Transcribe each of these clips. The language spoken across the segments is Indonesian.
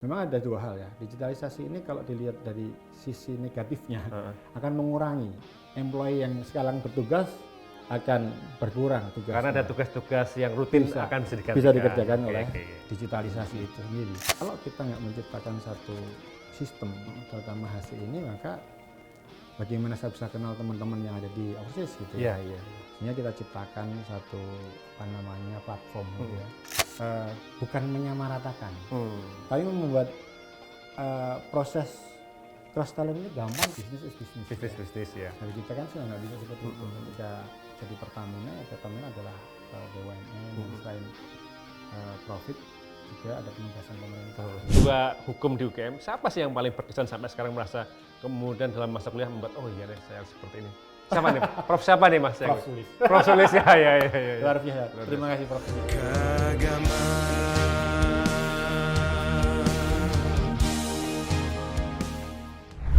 Memang ada dua hal ya. Digitalisasi ini kalau dilihat dari sisi negatifnya akan mengurangi employee yang sekarang bertugas akan berkurang tugasnya. Karena ada tugas-tugas yang rutin akan bisa dikerjakan oleh digitalisasi itu sendiri. Kalau kita nggak menciptakan satu sistem terutama HC ini, maka bagaimana saya bisa kenal teman-teman yang ada di overseas gitu ya. Sehingga kita ciptakan satu platform gitu ya. Bukan menyamaratakan, tapi membuat proses cross talent ini gampang, bisnis ya. Dari kita kan sudah nggak bisa seperti itu. Ketika jadi Pertamina adalah BUMN, selain profit juga ada penugasan pemerintah. Dua hukum di UGM, siapa sih yang paling berkesan sampai sekarang merasa kemudian dalam masa kuliah membuat oh iya deh saya harus seperti ini? Siapa nih? Prof siapa nih Mas? Prof Sulis. Prof Sulis ya. Luar biasa. Terima kasih Prof.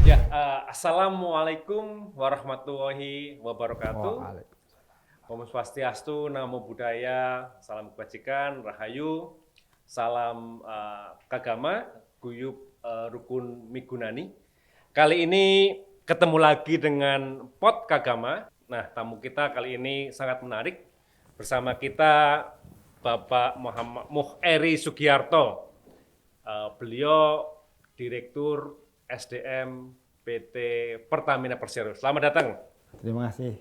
Ya, assalamualaikum warahmatullahi wabarakatuh. Om Swastiastu, Namo Buddhaya, salam kebajikan, rahayu, salam kagama, guyub rukun migunani. Kali ini ketemu lagi dengan Pot Kagama. Nah, tamu kita kali ini sangat menarik. Bersama kita Bapak Muh Eri Sugiarto. Beliau Direktur SDM PT Pertamina Persero. Selamat datang. Terima kasih.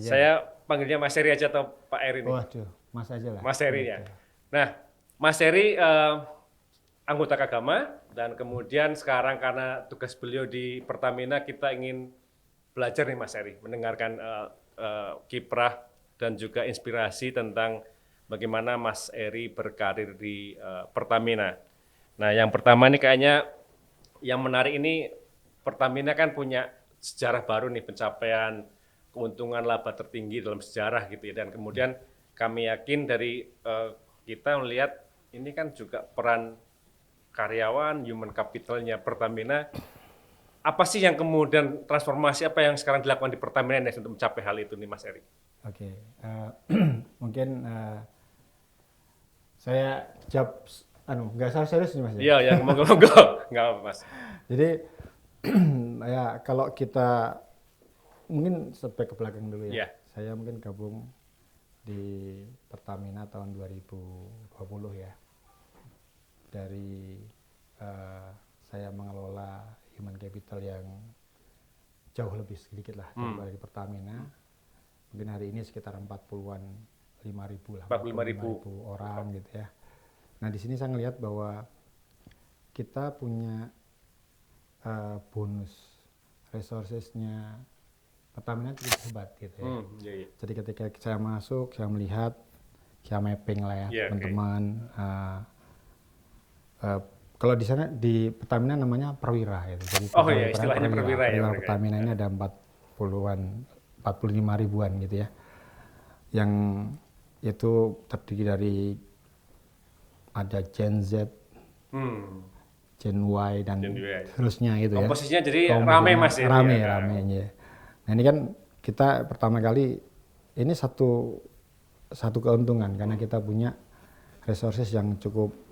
Saya panggilnya Mas Eri aja atau Pak Eri nih? Waduh, Mas aja lah. Mas Eri ya. Nah, Mas Eri anggota Kagama, dan kemudian sekarang karena tugas beliau di Pertamina, kita ingin belajar nih Mas Eri, mendengarkan kiprah dan juga inspirasi tentang bagaimana Mas Eri berkarir di Pertamina. Nah, yang pertama nih kayaknya yang menarik ini, Pertamina kan punya sejarah baru nih, pencapaian keuntungan laba tertinggi dalam sejarah gitu ya, dan kemudian kami yakin dari kita melihat ini kan juga peran karyawan, human capitalnya Pertamina. Apa sih yang kemudian transformasi apa yang sekarang dilakukan di Pertamina nih untuk mencapai hal itu nih Mas Eri? Oke, mungkin saya jawab nggak salah serius nih Mas. Iya, monggo, nggak apa Mas. Jadi ya kalau kita mungkin step ke belakang dulu ya. Saya mungkin gabung di Pertamina tahun 2020 ya. Dari saya mengelola human capital yang jauh lebih sedikit lah daripada di Pertamina. Mungkin hari ini sekitar 45.000 lah. 45.000 orang gitu ya. Nah di sini saya ngelihat bahwa kita punya bonus resourcesnya Pertamina cukup hebat gitu ya. Jadi ketika saya masuk, saya melihat, saya mapping lah ya teman-teman. Kalau di sana di Pertamina namanya perwira gitu. Jadi istilahnya perwira ya. Pertamina ini ada 45 ribuan gitu ya. Yang itu terdiri dari ada Gen Z, Gen Y dan seterusnya gitu ya. Komposisinya jadi rame Mas ya. Rame ya. Nah ini kan kita pertama kali ini satu keuntungan karena kita punya resources yang cukup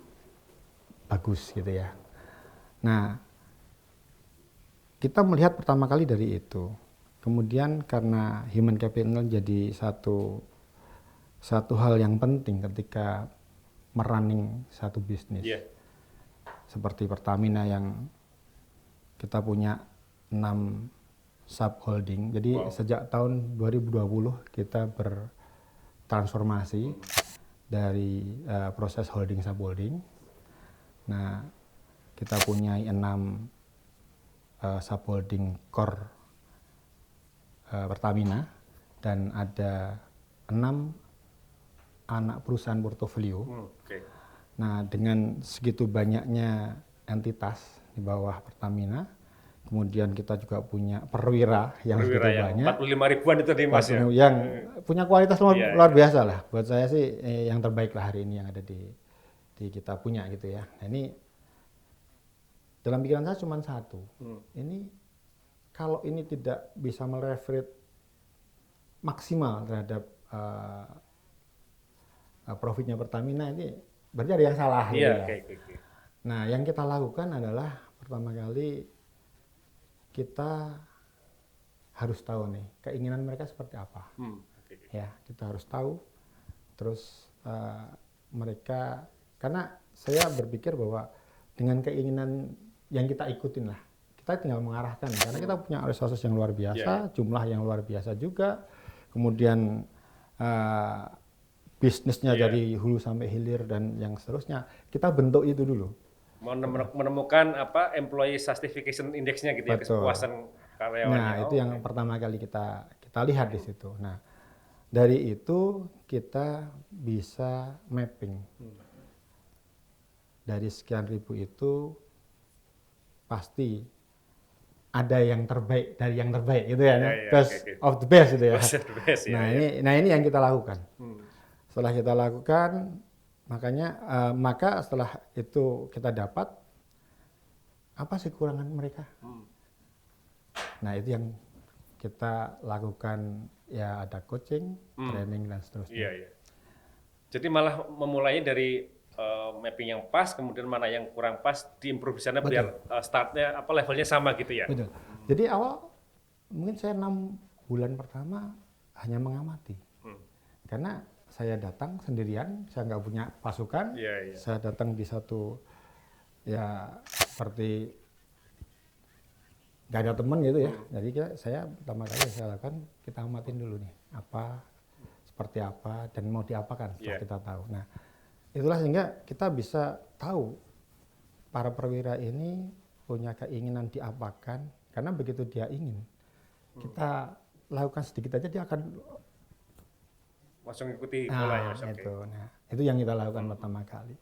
bagus gitu ya. Nah kita melihat pertama kali dari itu. Kemudian karena human capital jadi satu hal yang penting ketika merunning satu bisnis. Seperti Pertamina yang kita punya 6 subholding. Jadi sejak tahun 2020 kita bertransformasi dari proses holding subholding. Nah, kita punya 6 subholding core Pertamina dan ada 6 anak perusahaan portofolio. Nah, dengan segitu banyaknya entitas di bawah Pertamina, kemudian kita juga punya perwira yang segitu banyak. 45 ribuan itu nih Mas ya. Yang punya kualitas luar biasa lah. Buat saya sih yang terbaik lah hari ini yang ada di kita punya gitu ya. Nah, ini dalam pikiran saya cuma satu. Ini kalau ini tidak bisa meleverage maksimal terhadap profitnya Pertamina, ini berarti ada yang salah. Iya, gitu ya. Nah, yang kita lakukan adalah pertama kali kita harus tahu nih keinginan mereka seperti apa. Ya, kita harus tahu. Terus mereka, karena saya berpikir bahwa dengan keinginan yang kita ikutin lah, kita tinggal mengarahkan karena kita punya resources yang luar biasa, jumlah yang luar biasa juga, kemudian bisnisnya dari hulu sampai hilir dan yang seterusnya, kita bentuk itu dulu. Menemukan apa employee satisfaction index-nya gitu. Betul. Ya, kepuasan karyawannya. Nah, itu yang pertama kali kita lihat di situ. Nah, dari itu kita bisa mapping. Dari sekian ribu itu pasti ada yang terbaik dari yang terbaik gitu ya, best of the best gitu ya. Nah, ini yang kita lakukan. Setelah kita lakukan, maka setelah itu kita dapat apa sih kekurangan mereka. Nah, itu yang kita lakukan, ya ada coaching, training dan seterusnya. Jadi malah memulainya dari mapping yang pas, kemudian mana yang kurang pas diimprove sana biar startnya apa levelnya sama gitu ya. Betul. Jadi awal mungkin saya 6 bulan pertama hanya mengamati, karena saya datang sendirian, saya nggak punya pasukan, saya datang di satu ya seperti nggak ada teman gitu ya. Jadi saya pertama kali saya lakukan, kita amatin dulu nih apa, seperti apa dan mau diapakan setelah kita tahu. Nah, itulah sehingga kita bisa tahu para perwira ini punya keinginan diapakan, karena begitu dia ingin, kita lakukan sedikit aja dia akan langsung ikuti polanya. Nah, itu yang kita lakukan pertama kali.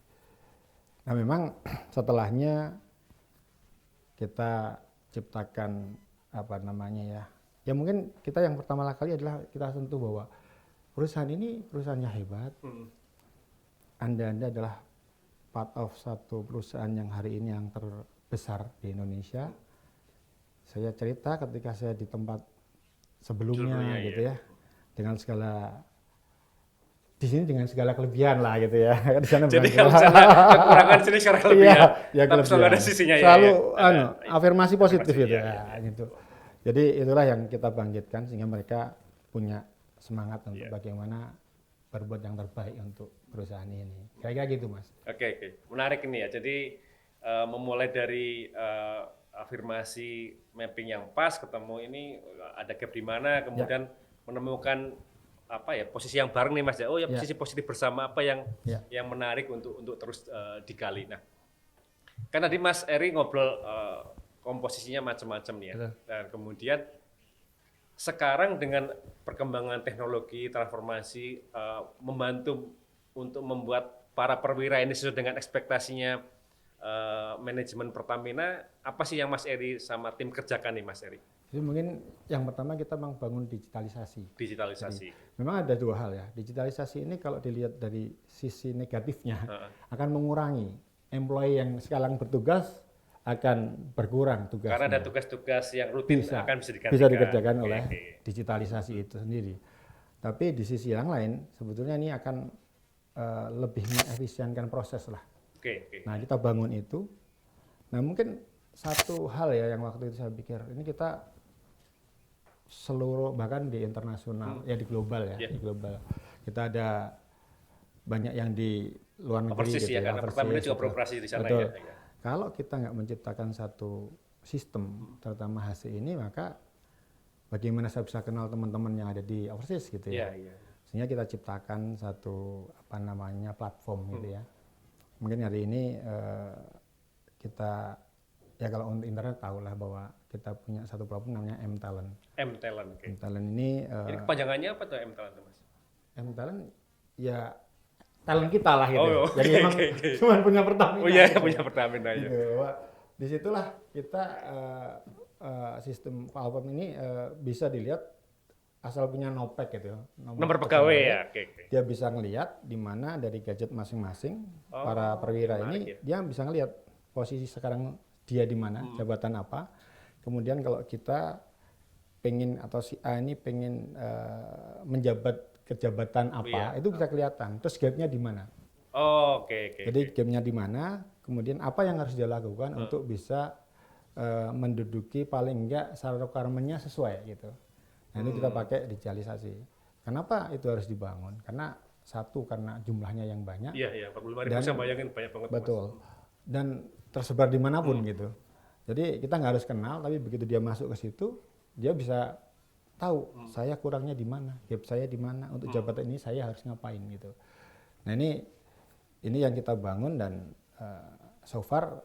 Nah, memang setelahnya kita ciptakan apa namanya ya mungkin kita yang pertama kali adalah kita sentuh bahwa perusahaan ini perusahaannya hebat. Anda adalah part of satu perusahaan yang hari ini yang terbesar di Indonesia. Saya cerita ketika saya di tempat sebelumnya gitu ya, dengan segala di sini dengan segala kelebihan lah gitu ya. Di sana jadi kalau kekurangan sini secara kelebihan, tapi selalu ada sisinya selalu afirmasi positif gitu ya, gitu. Jadi itulah yang kita bangkitkan sehingga mereka punya semangat untuk bagaimana berbuat yang terbaik untuk perusahaan ini. Kira-kira gitu, Mas. Oke. Menarik ini ya. Jadi memulai dari afirmasi mapping yang pas, ketemu ini ada gap di mana, kemudian menemukan apa ya posisi yang bareng nih Mas ya. Oh ya posisi positif bersama apa yang menarik untuk terus digali. Nah, kan tadi Mas Eri ngobrol komposisinya macam-macam nih ya. Dan kemudian sekarang dengan perkembangan teknologi transformasi membantu untuk membuat para perwira ini sesuai dengan ekspektasinya manajemen Pertamina, apa sih yang Mas Eri sama tim kerjakan nih Mas Eri? Jadi mungkin yang pertama kita membangun digitalisasi. Digitalisasi. Jadi, memang ada dua hal ya. Digitalisasi ini kalau dilihat dari sisi negatifnya akan mengurangi employee yang sekarang bertugas akan berkurang tugasnya. Karena ada tugas-tugas yang rutin akan bisa dikerjakan oleh digitalisasi itu sendiri. Tapi di sisi yang lain sebetulnya ini akan lebih mengefisienkan proses lah. Nah, kita bangun itu. Nah, mungkin satu hal ya yang waktu itu saya pikir, ini kita seluruh bahkan di internasional ya di global ya, di global kita ada banyak yang di luar negeri gitu ya, karena Pertamina juga beroperasi di sana. Betul. Ya. Kalau kita nggak menciptakan satu sistem terutama HC ini, maka bagaimana saya bisa kenal teman-teman yang ada di overseas gitu ya. Sehingga kita ciptakan satu apa namanya platform gitu ya. Mungkin hari ini kita ya kalau untuk internet tahulah bahwa kita punya satu platform namanya M-Talent. M-Talent. M-Talent ini kepanjangannya apa tuh M-Talent Mas? M-Talent ya talent kita lah gitu. Jadi emang cuma punya Pertamina. Oh iya, gitu. Punya Pertamina ya. Gitu. Disitulah kita sistem platform ini bisa dilihat asal punya nopek gitu. Nomor pegawai ya. Dia bisa ngelihat di mana dari gadget masing-masing para perwira ini dia bisa ngelihat posisi sekarang dia di mana, jabatan apa. Kemudian kalau kita pengen atau si A ini pengen menjabat kejabatan apa, itu bisa kelihatan. Terus gapnya di mana. Oke, oke, Jadi oke. gamenya di mana, kemudian apa yang harus dia lakukan untuk bisa menduduki paling enggak syarat requirement-nya sesuai gitu. Nah itu kita pakai digitalisasi. Kenapa itu harus dibangun? Karena satu, karena jumlahnya yang banyak, Iya, iya, 45.000 dan saya bayangin banyak banget tuh, Mas. betul, dan tersebar dimanapun gitu. Jadi kita nggak harus kenal, tapi begitu dia masuk ke situ, dia bisa tahu saya kurangnya di mana, gap saya di mana, untuk jabatan ini saya harus ngapain gitu. Nah ini yang kita bangun, dan so far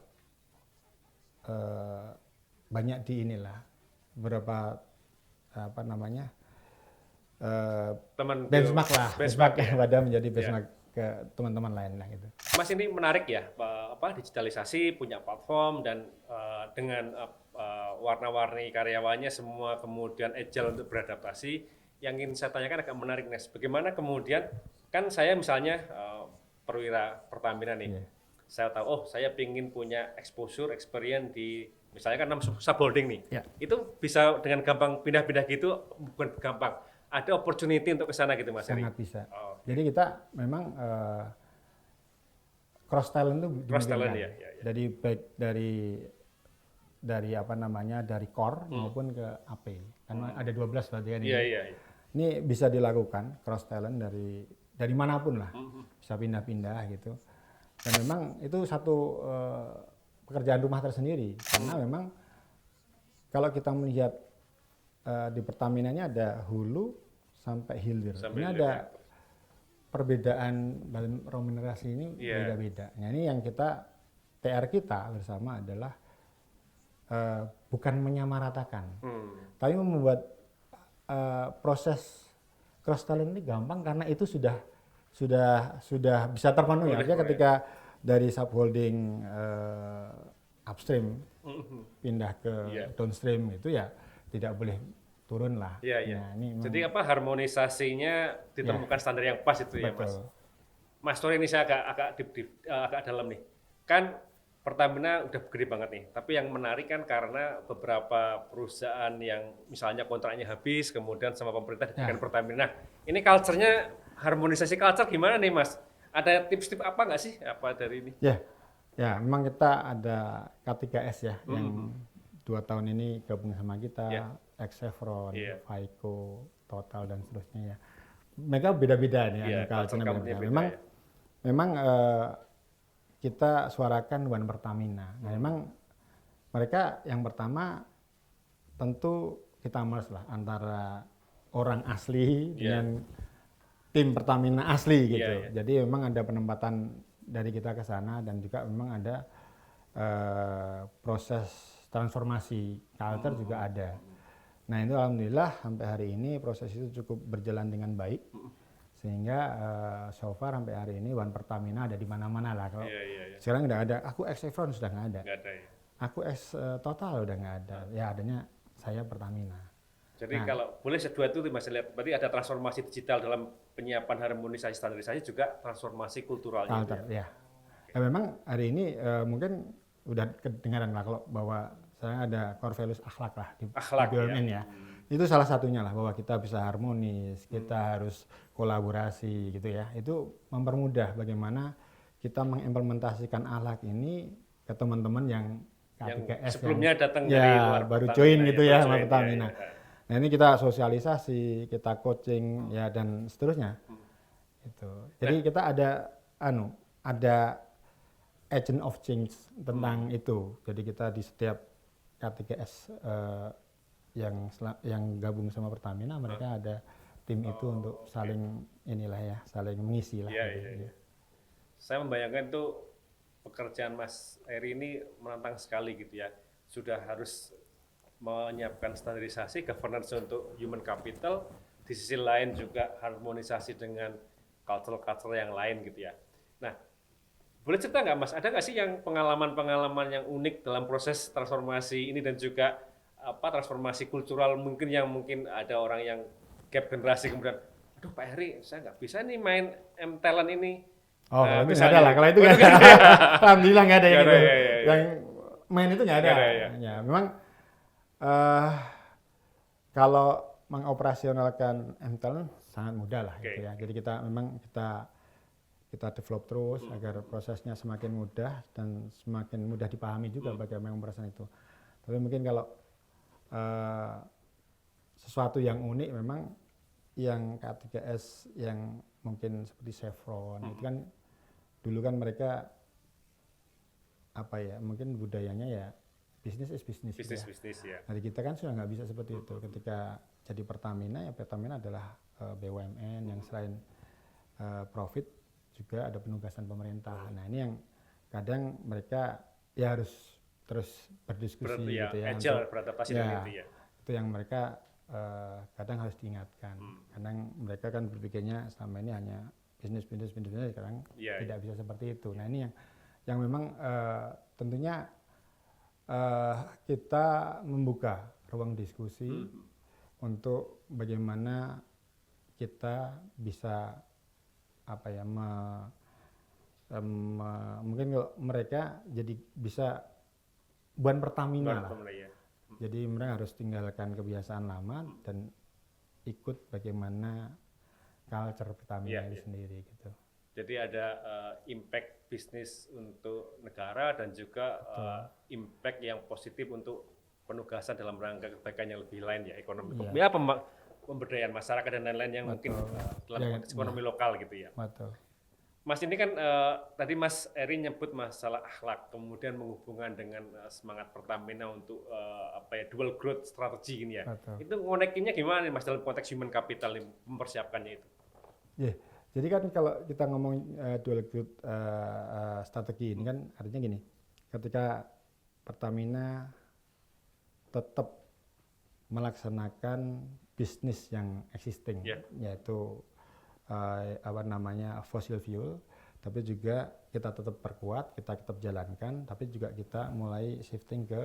banyak di inilah beberapa apa namanya Teman benchmark lah, benchmark ya. pada menjadi benchmark ke teman-teman lain lah gitu. Mas, ini menarik ya, digitalisasi punya platform dan dengan warna-warni karyawannya semua kemudian agile untuk beradaptasi. Yang ingin saya tanyakan agak menarik, Nes. Bagaimana kemudian, kan saya misalnya perwira Pertamina nih, Iya. saya tahu, oh saya ingin punya exposure, experience di misalnya kan 6 subholding nih, Ya. itu bisa dengan gampang pindah-pindah gitu, bukan gampang, ada opportunity untuk ke sana gitu, Mas Heri? Sangat bisa. Oh, Jadi kita memang cross talent itu cross talent dimungkinkan. ya. Jadi baik dari apa namanya, dari core maupun ke AP. Karena ada 12 berarti kan ini. Iya, iya. Ini bisa dilakukan cross talent dari manapun lah. Bisa pindah-pindah gitu. Dan memang itu satu pekerjaan rumah tersendiri, karena memang kalau kita melihat di Pertamina-nya ada hulu sampai hilir. Ini ada perbedaan dalam remunerasi ini beda-beda. Nah ini yang PR kita bersama adalah bukan menyamaratakan, tapi membuat proses cross talent ini gampang, karena itu sudah bisa terpenuhi. Artinya ketika dari subholding upstream pindah ke downstream itu ya tidak boleh turun lah. Iya, iya. Nah, ini jadi harmonisasinya ditemukan standar yang pas itu ya, Mas. betul. Mas Tori, ini saya agak dalam nih. Kan Pertamina udah gede banget nih, tapi yang menarik kan karena beberapa perusahaan yang misalnya kontraknya habis, kemudian sama pemerintah diberikan Pertamina. Ini culture-nya, harmonisasi culture gimana nih, Mas? Ada tips-tips apa nggak sih dari ini? Ya, memang kita ada K3S ya, yang 2 tahun ini gabung sama kita, Chevron, Vaiko, Total dan seterusnya ya. Mereka beda-beda nih, culture-nya beda. Memang kita suarakan One Pertamina. Nah, memang mereka yang pertama tentu kita males lah antara orang asli dengan tim Pertamina asli gitu. Jadi memang ada penempatan dari kita ke sana, dan juga memang ada proses transformasi culture juga ada. Nah itu alhamdulillah sampai hari ini proses itu cukup berjalan dengan baik, sehingga so far sampai hari ini One Pertamina ada di mana-mana lah. Kalau sekarang udah ada, aku Chevron sudah nggak ada, aku Total udah nggak ada, ya adanya saya Pertamina. Jadi kalau boleh dua itu Mas lihat, berarti ada transformasi digital dalam penyiapan harmonisasi standarisasi, juga transformasi kulturalnya. Ya, memang hari ini mungkin udah kedengaran lah kalau bahwa saya ada core values akhlak lah di BUMN ya. Itu salah satunya lah, bahwa kita bisa harmonis, kita harus kolaborasi gitu ya. Itu mempermudah bagaimana kita mengimplementasikan akhlak ini ke teman-teman yang K3S sebelumnya datang dari luar baru join gitu ya sama Pertamina. Nah ini kita sosialisasi, kita coaching ya dan seterusnya. Itu. Jadi kita ada agent of change tentang itu. Jadi kita di setiap K3S yang gabung sama Pertamina, mereka ada tim itu untuk saling saling mengisi lah. Iya. Saya membayangkan tuh pekerjaan Mas Heri ini menantang sekali gitu ya. Sudah harus menyiapkan standarisasi, governance untuk human capital, di sisi lain juga harmonisasi dengan culture yang lain gitu ya. Nah, boleh cerita nggak Mas, ada nggak sih yang pengalaman-pengalaman yang unik dalam proses transformasi ini, dan juga transformasi kultural mungkin ada orang yang gap generasi kemudian, aduh Pak Heri, saya nggak bisa nih main M-Talent ini. Oh, kalau itu nggak ada lah, kalau itu nggak ada. Alhamdulillah nggak ada yang main itu nggak ada. Ya, memang kalau mengoperasionalkan M-Talent sangat mudah lah gitu ya. Jadi kita kita develop terus agar prosesnya semakin mudah dan semakin mudah dipahami juga bagaimana pemerasan itu. Tapi mungkin kalau sesuatu yang unik memang yang K3S yang mungkin seperti Chevron itu kan dulu kan mereka apa ya, mungkin budayanya ya bisnis is bisnis ya. Nah, kita kan sudah nggak bisa seperti itu. Ketika jadi Pertamina, ya Pertamina adalah BUMN yang selain profit juga ada penugasan pemerintah. Nah, ini yang kadang mereka ya harus terus berdiskusi gitu ya, agile, beradaptasi dengan itu ya. Itu yang mereka kadang harus diingatkan. Kadang mereka kan berpikirnya selama ini hanya bisnis, sekarang tidak bisa seperti itu. Nah, ini yang memang tentunya kita membuka ruang diskusi untuk bagaimana kita bisa apa ya mungkin kalau mereka jadi bisa bukan Pertamina lah. Jadi mereka harus tinggalkan kebiasaan lama dan ikut bagaimana culture Pertamina itu sendiri gitu. Jadi ada impact bisnis untuk negara dan juga impact yang positif untuk penugasan dalam rangka kebaikan yang lebih lain ya, ekonomi. Ya, pemberdayaan masyarakat dan lain-lain yang mungkin dalam konteks ekonomi lokal gitu ya. Betul. Mas ini kan tadi Mas Eri nyebut masalah akhlak, kemudian menghubungkan dengan semangat Pertamina untuk dual growth strategi ini ya. Betul. Itu ngonekinnya gimana nih Mas dalam konteks human capital mempersiapkannya itu? Jadi kan kalau kita ngomong dual growth strategi ini kan artinya gini, ketika Pertamina tetap melaksanakan bisnis yang existing, yaitu fossil fuel, tapi juga kita tetap perkuat, kita tetap jalankan, tapi juga kita mulai shifting ke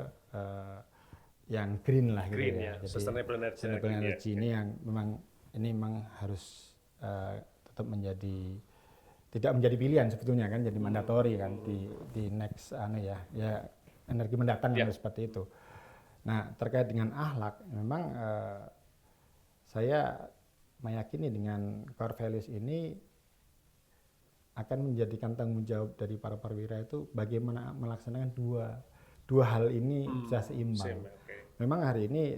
yang green lah gitu ya. Jadi sustainable energy ini yang memang harus tetap tidak menjadi pilihan sebetulnya kan, jadi mandatori kan di next energi mendatang harus seperti itu. Nah, terkait dengan akhlak, memang saya meyakini dengan core values ini akan menjadikan tanggung jawab dari para perwira itu bagaimana melaksanakan dua hal ini bisa seimbang. Memang hari ini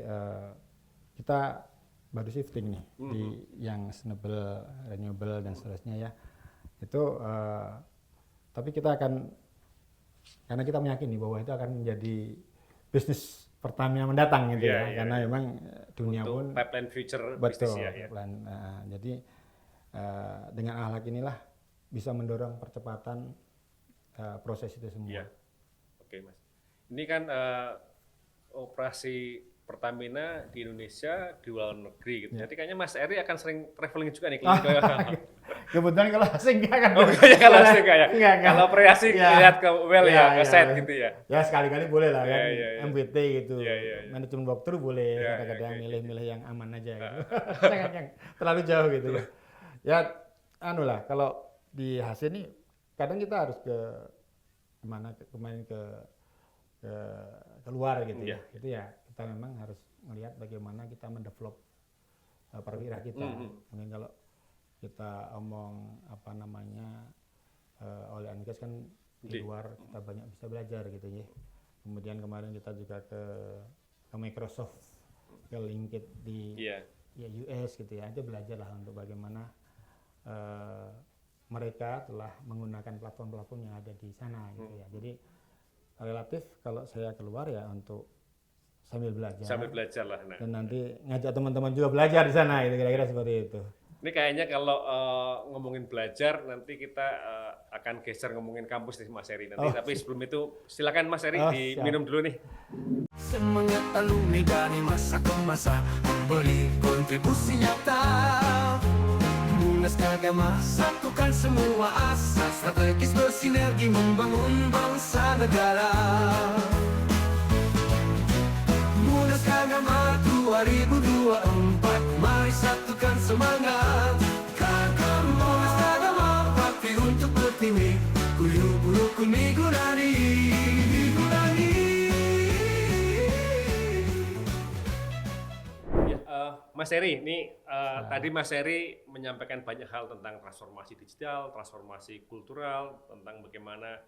kita baru shifting nih di yang sustainable, renewable dan seterusnya ya. Itu tapi kita akan, karena kita meyakini bahwa itu akan menjadi bisnis Pertamina mendatang gitu karena memang dunia untuk pun pipeline future betul, bisnis ya. Jadi dengan akhlak inilah bisa mendorong percepatan proses itu semua. Oke Mas. Ini kan operasi Pertamina di Indonesia, di luar negeri gitu. Jadi kayaknya Mas Eri akan sering traveling juga nih Kebetulan kalau asing enggak kan. Kalau asing enggak ya. Kalau kreasi lihat ke ke set gitu ya. Ya sekali-kali boleh lah kan. MBT gitu. Manajemen walkthrough boleh, kadang-kadang milih-milih yang aman aja gitu. Jangan yang terlalu jauh gitu ya. Ya kalau di hasil nih kadang kita harus ke luar gitu ya. Itu ya kita memang harus melihat bagaimana kita mendevelop perwira kita. Mungkin kalau kita omong oil and gas kan di luar kita banyak bisa belajar gitu ya. Kemudian kemarin kita juga ke Microsoft, ke LinkedIn di US gitu ya. Itu belajar lah untuk bagaimana mereka telah menggunakan platform-platform yang ada di sana gitu ya. Jadi relatif kalau saya keluar ya untuk sambil belajar lah. Dan nanti ngajak teman-teman juga belajar di sana, itu kira-kira seperti itu. Ini kayaknya kalau ngomongin belajar nanti kita akan geser ngomongin kampus nih Mas Eri nanti. Tapi sebelum itu silakan Mas Eri diminum dulu nih. Semangat alumni dari masa ke masa memberi kontribusi nyata. Munas Kagama satukan semua asa, strategis bersinergi membangun bangsa negara. Munas Kagama 2024, mari satukan semangat. Kagama Munas Kagama bakti untuk bertimi, guyup rukun migurani. Mas Heri, ini tadi Mas Heri menyampaikan banyak hal tentang transformasi digital, transformasi kultural, tentang bagaimana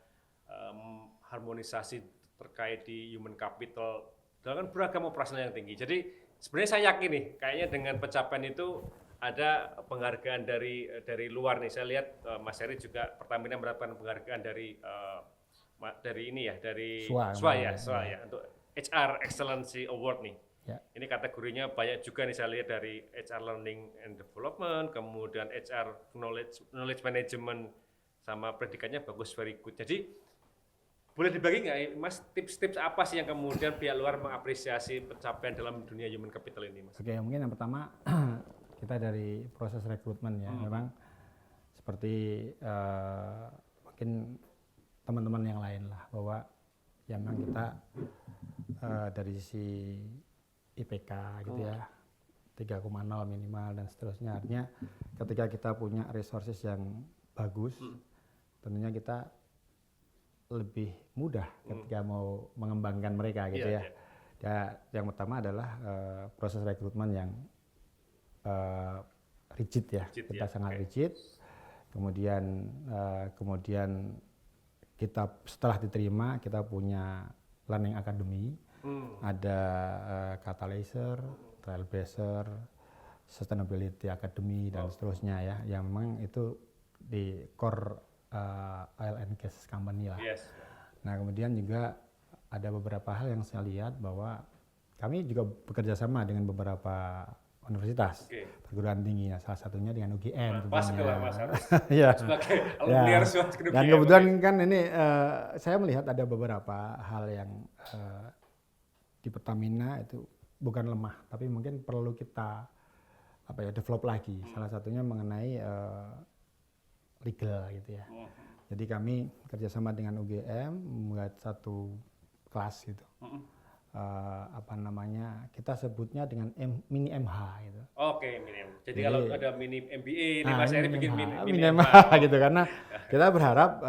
harmonisasi terkait di human capital dengan beragam operasional yang tinggi. Jadi sebenarnya saya yakin nih, kayaknya dengan pencapaian itu ada penghargaan dari luar nih. Saya lihat Mas Heri juga Pertamina mendapatkan penghargaan dari ini ya, dari SWA ya, untuk HR Excellency Award nih. Ya. Ini kategorinya banyak juga nih, saya lihat dari HR Learning and Development, kemudian HR Knowledge Management, sama predikatnya bagus, very good. Jadi boleh dibagi nggak Mas tips-tips apa sih yang kemudian pihak luar mengapresiasi pencapaian dalam dunia human capital ini, Mas? Oke, mungkin yang pertama kita dari proses rekrutmen ya, memang seperti mungkin teman-teman yang lain lah, bahwa ya memang kita dari sisi IPK gitu ya 3,0 minimal dan seterusnya. Artinya ketika kita punya resources yang bagus, tentunya kita lebih mudah ketika mau mengembangkan mereka gitu ya. Ya, yang pertama adalah proses rekrutmen yang rigid ya. Kita sangat rigid. Kemudian kita setelah diterima kita punya learning academy. Ada Catalyzer, Trailblazer, Sustainability Academy dan seterusnya ya, yang memang itu di core oil and gas company lah. Nah, kemudian juga ada beberapa hal yang saya lihat bahwa kami juga bekerja sama dengan beberapa universitas perguruan tinggi, ya, salah satunya dengan UGM. Pas lah Mas harus ya. sebagai alumni harus masuk ke Dan UGM. kebetulan kan ini saya melihat ada beberapa hal yang di Pertamina itu bukan lemah, tapi mungkin perlu kita develop lagi. Salah satunya mengenai legal gitu ya. Jadi kami kerjasama dengan UGM membuat satu kelas gitu. Kita sebutnya dengan mini MH gitu. Oke, mini MH. Jadi kalau ada mini MBA, ini Mas Heri bikin mini MH gitu, karena kita berharap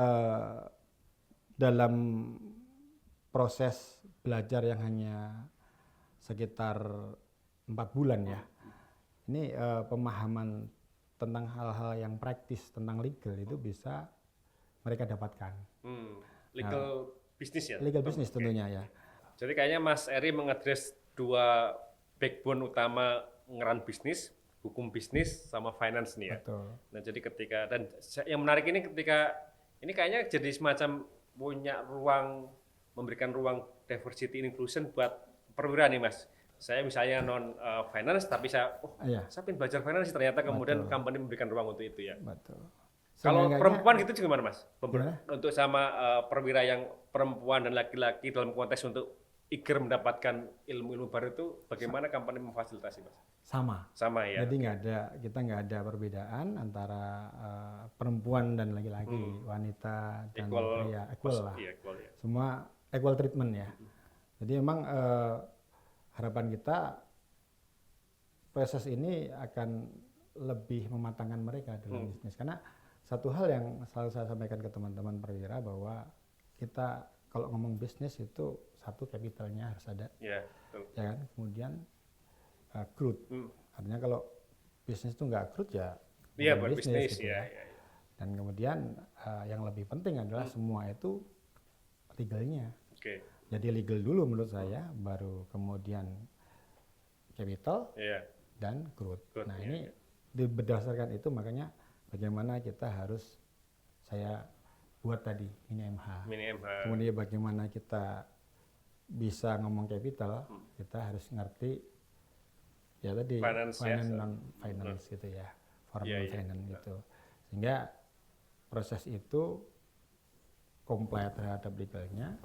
dalam proses belajar yang hanya sekitar 4 bulan ya, ini pemahaman tentang hal-hal yang praktis tentang legal itu bisa mereka dapatkan. Legal bisnis ya? Legal bisnis tentunya ya. Jadi kayaknya Mas Heri mengadres 2 backbone utama ngeran bisnis, hukum bisnis sama finance nih ya. Betul. Nah, jadi dan yang menarik ini ketika ini kayaknya jadi semacam punya memberikan ruang diversity inclusion buat perwira nih Mas. Saya misalnya non finance tapi saya pengen belajar finance, ternyata kemudian company memberikan ruang untuk itu ya. Betul. Kalau perempuan gitu juga mana Mas? Gimana? Untuk sama perwira yang perempuan dan laki-laki dalam konteks untuk eager mendapatkan ilmu-ilmu baru itu, bagaimana company memfasilitasi Mas? Sama ya. Jadi kita nggak ada perbedaan antara perempuan dan laki-laki, wanita dan pria, equal lah. Iya, equal, ya. Semua equal treatment ya. Jadi memang harapan kita proses ini akan lebih mematangkan mereka dalam bisnis, karena satu hal yang selalu saya sampaikan ke teman-teman perwira bahwa kita kalau ngomong bisnis itu satu capitalnya harus ada, ya kan? Kemudian growth, artinya kalau bisnis itu nggak growth ya buat bisnis gitu ya. Dan kemudian yang lebih penting adalah semua itu legalnya. Jadi legal dulu menurut saya, baru kemudian capital dan growth. Nah ini berdasarkan itu makanya bagaimana kita harus saya buat tadi mini MH. Kemudian bagaimana kita bisa ngomong capital, kita harus ngerti ya tadi finance non finance gitu ya, formal finance gitu. Sehingga proses itu komplit terhadap legalnya,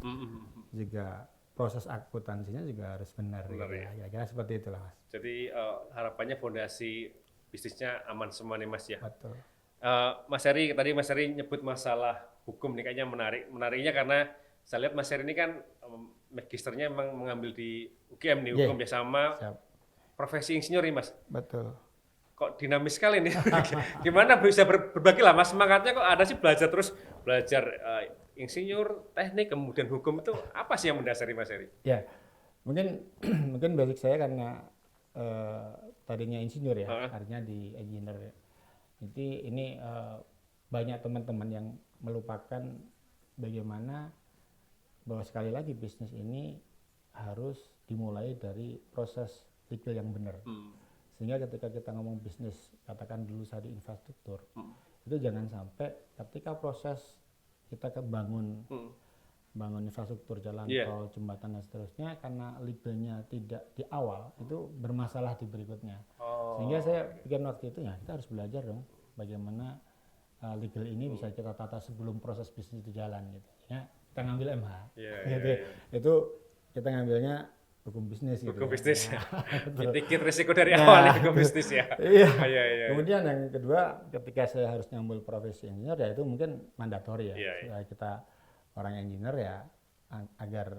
juga proses akuntansinya juga harus benar gitu ya. Kira-kira seperti itulah Mas. Jadi harapannya fondasi bisnisnya aman semua nih Mas ya. Betul. Mas Heri, tadi Mas Heri nyebut masalah hukum nih, kayaknya menariknya karena saya lihat Mas Heri ini kan magisternya memang mengambil di UGM nih, hukum ya, sama profesi insinyur nih Mas. Betul. Kok dinamis sekali nih. Gimana bisa berbagi lah Mas, semangatnya kok ada sih belajar insinyur, teknik, kemudian hukum, itu apa sih yang mendasari Mas Heri? Ya, mungkin basic saya karena tadinya insinyur ya, akhirnya di engineer. Jadi ini banyak teman-teman yang melupakan bagaimana bahwa sekali lagi bisnis ini harus dimulai dari proses legal yang benar. Sehingga ketika kita ngomong bisnis, katakan dulu saya di infrastruktur, itu jangan sampai ketika proses kita bangun infrastruktur jalan tol, jembatan dan seterusnya, karena legalnya tidak di awal itu bermasalah di berikutnya. Sehingga saya pikir waktu itu ya kita harus belajar dong bagaimana legal ini bisa kita tata sebelum proses bisnis itu jalan gitu. Ya, kita ngambil MH, itu kita ngambilnya hukum bisnis gitu. Hukum bisnis ya. Dikit risiko dari awal hukum bisnis ya. Iya. Kemudian yang kedua, ketika saya harus ngambil profesi engineer ya itu mungkin mandatori ya. Kita orang engineer ya agar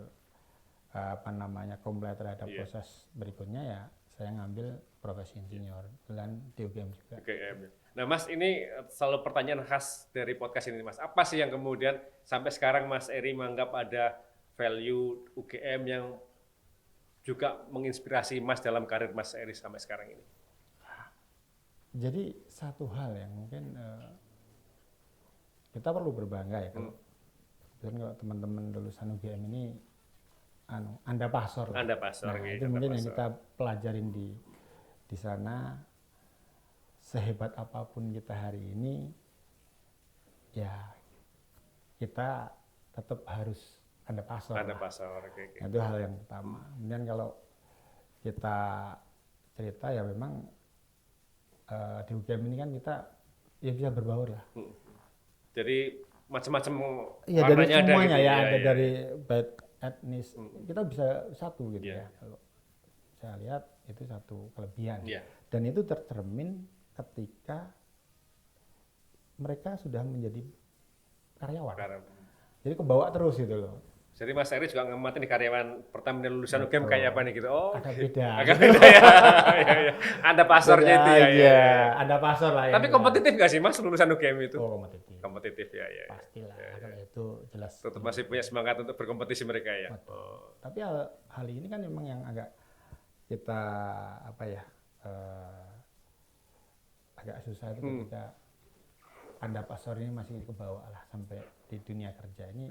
comply terhadap proses berikutnya ya saya ngambil profesi insinyur dan di UGM juga. Nah Mas, ini selalu pertanyaan khas dari podcast ini Mas. Apa sih yang kemudian sampai sekarang Mas Eri menganggap ada value UGM yang juga menginspirasi Mas dalam karir Mas Eri sampai sekarang ini? Jadi satu hal yang mungkin kita perlu berbangga ya kalau teman-teman lulusan UGM ini Anda pasor. Anda pasor. Nah, itu mungkin yang kita pelajarin di sana. Sehebat apapun kita hari ini, ya kita tetap harus Anda pasor. Anda pasor. Nah, itu hal yang pertama. Kemudian kalau kita cerita ya memang di UGM ini kan kita ya bisa berbaur lah. Jadi macam-macam ya dari semuanya gitu, ada dari baik etnis kita bisa satu gitu ya. Kalau saya lihat itu satu kelebihan dan itu tercermin ketika mereka sudah menjadi karyawan. Jadi kebawa terus gitu loh. Jadi Mas Eri juga ngamatin di karyawan Pertamina lulusan UGM kayak apa nih gitu. Oh, agak beda. Agak beda ya. Ada pasornya itu ya. Iya, ada pasor lah. Tapi kompetitif nggak sih Mas lulusan UGM itu? Oh, kompetitif. Kompetitif ya. Pastilah, kalau itu jelas. Tetap masih punya semangat untuk berkompetisi mereka ya. Tapi hal ini kan memang yang agak kita agak susah itu ketika Anda pasor ini masih ke bawah lah sampai di dunia kerja ini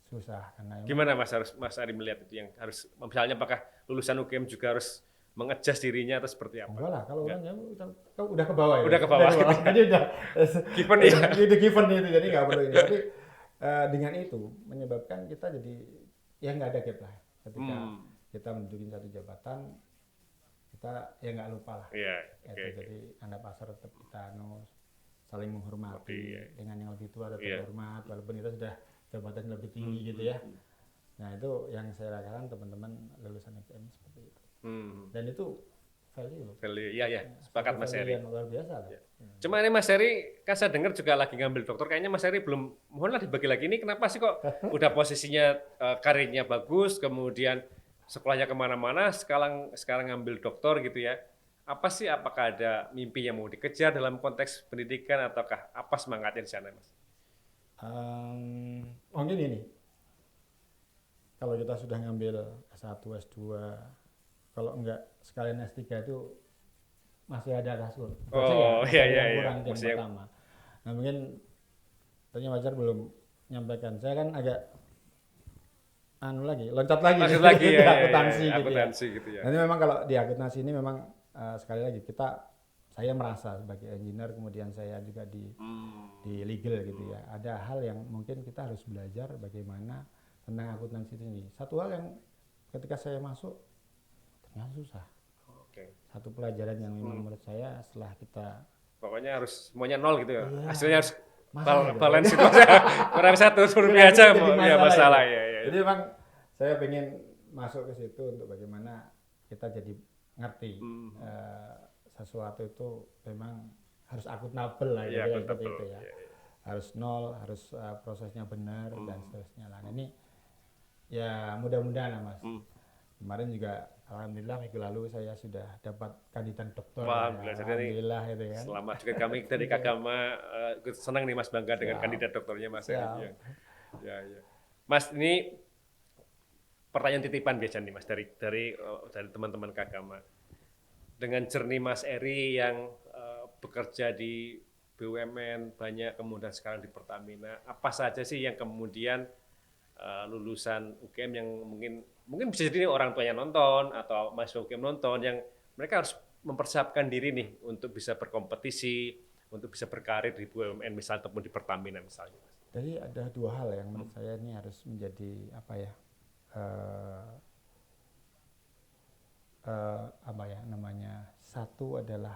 susah karena gimana Mas Ari melihat itu yang harus misalnya apakah lulusan UGM juga harus mengejas dirinya atau seperti apa? Enggak lah, kalau orangnya udah ke bawah ya. Udah ke bawah. Jadi udah given ya. Itu given itu jadi nggak perlu ini. Tapi dengan itu menyebabkan kita jadi ya nggak ada gap lah ketika kita menduduki satu jabatan kita ya nggak lupa lah. Jadi Anda pasar tetap kita saling menghormati dengan yang lebih tua tetap hormat walaupun kita sudah jabatan lebih tinggi gitu ya. Nah itu yang saya rasakan teman-teman lulusan UGM seperti itu. Dan itu value. Iya, sepakat Mas Eri. Luar biasa lah. Cuma ini Mas Eri, kan saya dengar juga lagi ngambil dokter. Kayaknya Mas Eri belum, mohonlah dibagi lagi ini. Kenapa sih kok udah posisinya karirnya bagus, kemudian sekolahnya kemana-mana, sekarang ngambil dokter gitu ya. Apa sih, apakah ada mimpi yang mau dikejar dalam konteks pendidikan, ataukah apa semangatnya di sana Mas? Mungkin ini, kalau kita sudah ngambil S1, S2, kalau enggak sekalian S3 itu masih ada kasur. Kurang yang pertama. Nah mungkin tanya wajar belum menyampaikan. Saya kan agak loncat lagi di akuntansi gitu ya. Nanti memang kalau di akuntansi ini memang sekali lagi saya merasa sebagai engineer kemudian saya juga di legal gitu ya. Ada hal yang mungkin kita harus belajar bagaimana tentang akuntansi ini. Satu hal yang ketika saya masuk ternyata susah. Satu pelajaran yang memang menurut saya setelah kita pokoknya harus semuanya nol gitu ya. Hasilnya harus gitu. balance itu kurang satu rupiah aja masalah ya. Jadi memang saya pengen masuk ke situ untuk bagaimana kita jadi ngerti sesuatu itu memang harus akuntabel lah ya. Harus nol, harus prosesnya benar dan seterusnya lah. Nah, ini ya mudah-mudahan lah Mas. Kemarin juga alhamdulillah minggu lalu saya sudah dapat kandidat doktor. Alhamdulillah itu kan. Selamat juga kami dari Kagama senang nih Mas bangga dengan kandidat dokternya Mas. Ya. Mas ini pertanyaan titipan biasa nih Mas dari teman-teman Kagama. dengan journey Mas Eri yang bekerja di BUMN banyak, kemudian sekarang di Pertamina, apa saja sih yang kemudian lulusan UGM yang mungkin bisa jadi orang tuanya nonton atau mahasiswa UGM nonton, yang mereka harus mempersiapkan diri nih untuk bisa berkompetisi, untuk bisa berkarir di BUMN misalnya ataupun di Pertamina misalnya. Jadi ada dua hal yang menurut saya ini harus menjadi apa ya, apa ya namanya, satu adalah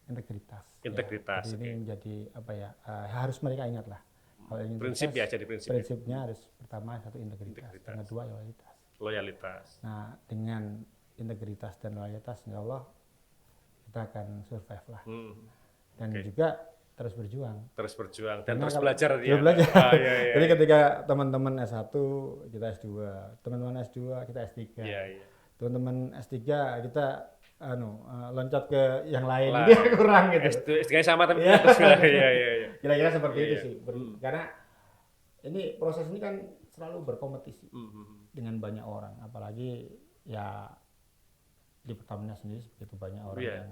integritas. Integritas. Ya. Jadi ini menjadi apa ya, harus mereka ingat lah. Kalau ingin Prinsip ya, jadi prinsip. Prinsipnya harus pertama satu integritas, yang kedua loyalitas. Loyalitas. Nah dengan integritas dan loyalitas, insya Allah kita akan survive lah. Dan juga terus berjuang. Terus berjuang dan Karena terus belajar dia. Terus belajar. Iya. Jadi ketika teman-teman S1 kita S2, teman-teman S2 kita S3. Iya. Teman-teman S3 kita loncat ke yang lain, dia kurang gitu. S3 sama tapi Iya. Iya. Kira-kira seperti Iya, itu iya. sih. Karena ini proses ini kan selalu berkompetisi dengan banyak orang, apalagi ya di Pertamina sendiri begitu banyak orang yang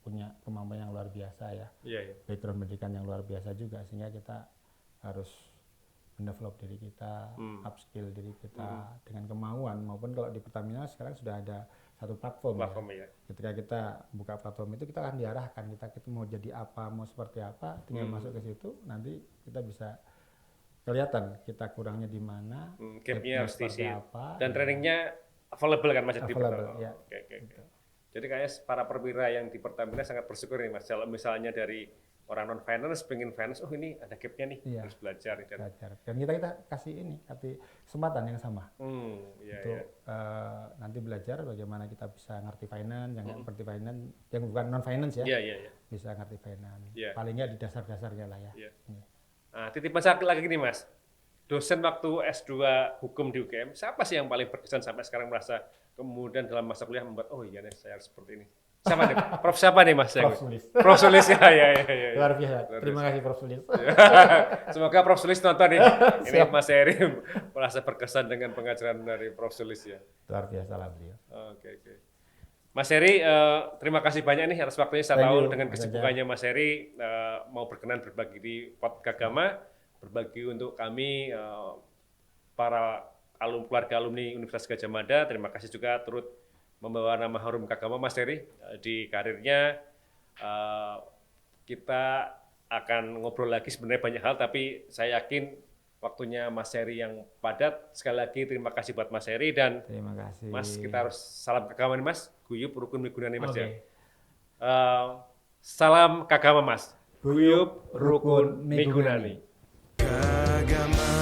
punya kemampuan yang luar biasa ya. Iya. Background pendidikan yang luar biasa juga, sehingga kita harus mendevelop diri kita, upskill diri kita dengan kemauan, maupun kalau di Pertamina sekarang sudah ada satu platform ya. Ketika kita buka platform itu kita akan diarahkan, kita mau jadi apa, mau seperti apa, tinggal masuk ke situ, nanti kita bisa kelihatan kita kurangnya di mana, gapnya harus seperti diisi. apa, Dan trainingnya available kan Mas di available, ya. Oke. Jadi kayaknya para perwira yang di Pertamina sangat bersyukur nih Mas, kalau misalnya dari orang non finance pengen finance, oh ini ada gapnya nih, harus belajar. Dan kita kasih kesempatan yang sama untuk nanti belajar bagaimana kita bisa ngerti finance, yang nggak ngerti finance, yang bukan non finance ya, bisa ngerti finance, paling nggak di dasar-dasarnya lah ya. Nah, titipan saya lagi nih Mas, dosen waktu S2 hukum di UGM, siapa sih yang paling berkesan sampai sekarang merasa kemudian dalam masa kuliah membuat, oh iya nih saya harus seperti ini. Siapa nih? Prof siapa nih Mas? Prof Sulis. Prof Sulis ya. Luar biasa. Terima kasih Prof Sulis. Semoga Prof Sulis nonton nih. Ini Mas Eri merasa berkesan dengan pengajaran dari Prof Sulis ya. Luar biasa lah beliau. Oke. Mas Eri, terima kasih banyak nih atas waktunya. Saya tahu dengan kesibukannya Mas Eri mau berkenan berbagi di Podcast Agama, berbagi untuk kami para keluarga alumni Universitas Gadjah Mada. Terima kasih juga turut membawa nama harum Kagama Mas Eri di karirnya. Kita akan ngobrol lagi sebenarnya banyak hal, tapi saya yakin waktunya Mas Eri yang padat. Sekali lagi terima kasih buat Mas Eri, dan terima kasih. Mas, kita harus salam Kagama nih Mas, guyup rukun migunani Mas ya. Salam Kagama Mas, guyup rukun migunani. Kagama